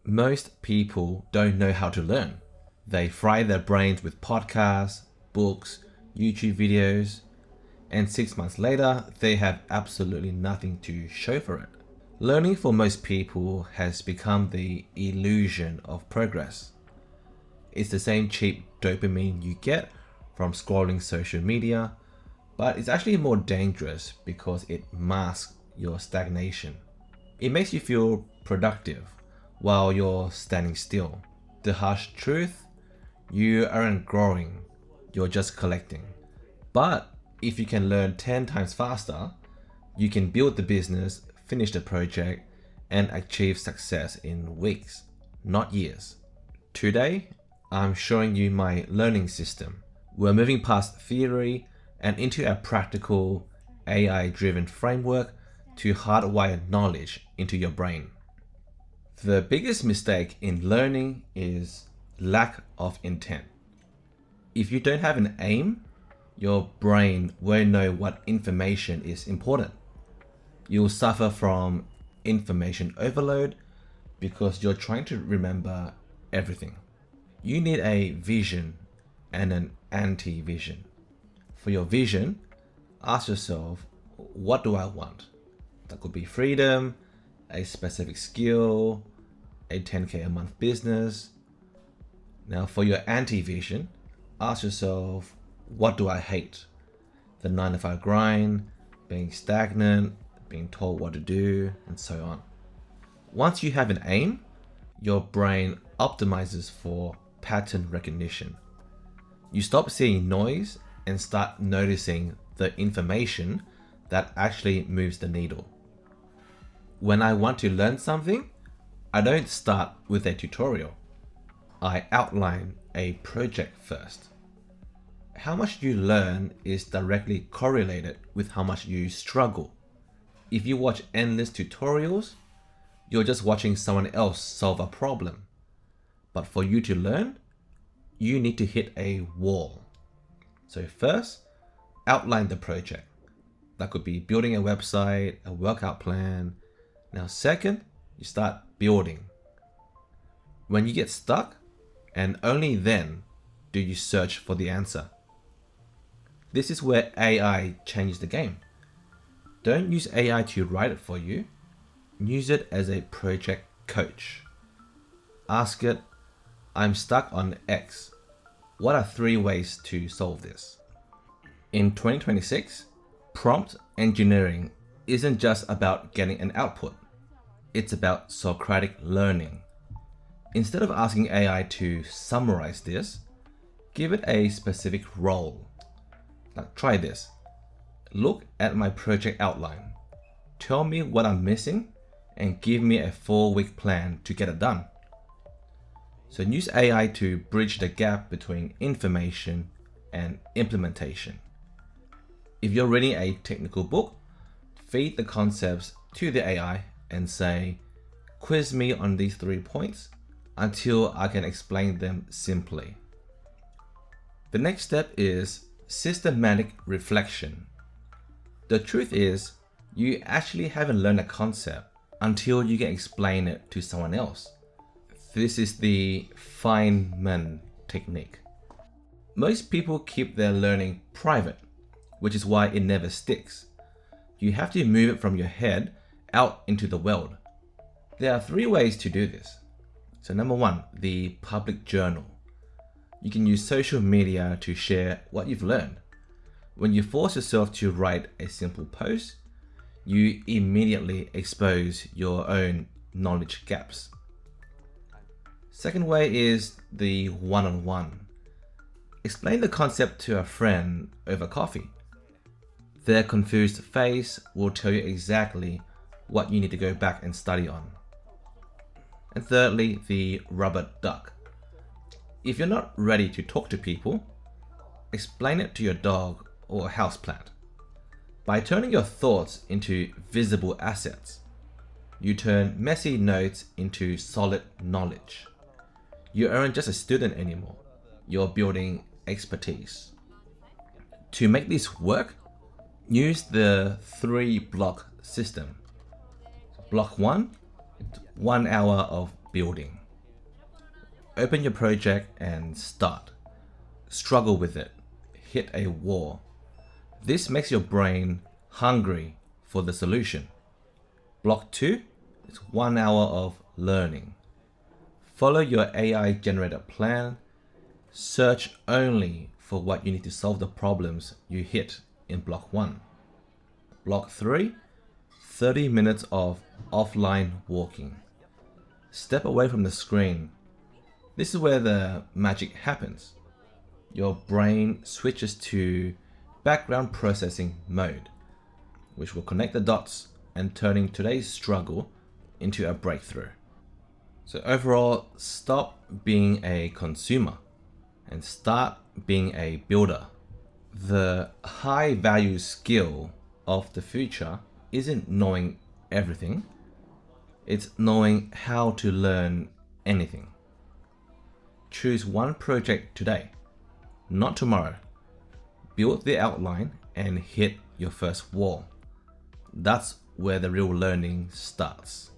Most people don't know how to learn. They fry their brains with podcasts, books, YouTube videos, and 6 months later, they have absolutely nothing to show for it. Learning for most people has become the illusion of progress. It's the same cheap dopamine you get from scrolling social media, but it's actually more dangerous because it masks your stagnation. It makes you feel productive while you're standing still. The harsh truth, you aren't growing, you're just collecting. But if you can learn 10 times faster, you can build the business, finish the project, and achieve success in weeks, not years. Today, I'm showing you my learning system. We're moving past theory and into a practical AI-driven framework to hardwire knowledge into your brain. The biggest mistake in learning is lack of intent. If you don't have an aim, your brain won't know what information is important. You'll suffer from information overload because you're trying to remember everything. You need a vision and an anti-vision. For your vision, ask yourself, what do I want? That could be freedom, a specific skill, a 10K a month business. Now for your anti-vision, ask yourself, what do I hate? The 9 to 5 grind, being stagnant, being told what to do, and so on. Once you have an aim, your brain optimizes for pattern recognition. You stop seeing noise and start noticing the information that actually moves the needle. When I want to learn something, I don't start with a tutorial. I outline a project first. How much you learn is directly correlated with how much you struggle. If you watch endless tutorials, you're just watching someone else solve a problem. But for you to learn, you need to hit a wall. So first, outline the project. That could be building a website, a workout plan. Now second, you start building. When you get stuck, and only then do you search for the answer. This is where AI changes the game. Don't use AI to write it for you. Use it as a project coach. Ask it, I'm stuck on X. What are 3 ways to solve this? In 2026, prompt engineering isn't just about getting an output. It's about Socratic learning. Instead of asking AI to summarize this, give it a specific role. Now try this. Look at my project outline. Tell me what I'm missing and give me a 4-week plan to get it done. So use AI to bridge the gap between information and implementation. If you're reading a technical book, feed the concepts to the AI and say, quiz me on these 3 points until I can explain them simply. The next step is systematic reflection. The truth is, you actually haven't learned a concept until you can explain it to someone else. This is the Feynman technique. Most people keep their learning private, which is why it never sticks. You have to move it from your head out into the world. There are 3 ways to do this. So number 1, the public journal. You can use social media to share what you've learned. When you force yourself to write a simple post, you immediately expose your own knowledge gaps. Second way is the one-on-one. Explain the concept to a friend over coffee. Their confused face will tell you exactly what you need to go back and study on. And thirdly, the rubber duck. If you're not ready to talk to people, explain it to your dog or houseplant. By turning your thoughts into visible assets, you turn messy notes into solid knowledge. You aren't just a student anymore, you're building expertise. To make this work, use the 3-block system. Block 1, 1 hour of building. Open your project and start. Struggle with it. Hit a wall. This makes your brain hungry for the solution. Block 2 is 1 hour of learning. Follow your AI generated plan. Search only for what you need to solve the problems you hit in block 1. Block 3, 30 minutes of offline walking. Step away from the screen. This is where the magic happens. Your brain switches to background processing mode, which will connect the dots and turning today's struggle into a breakthrough. So overall, stop being a consumer and start being a builder. The high value skill of the future isn't knowing everything, it's knowing how to learn anything. Choose one project today, not tomorrow. Build the outline and hit your first wall. That's where the real learning starts.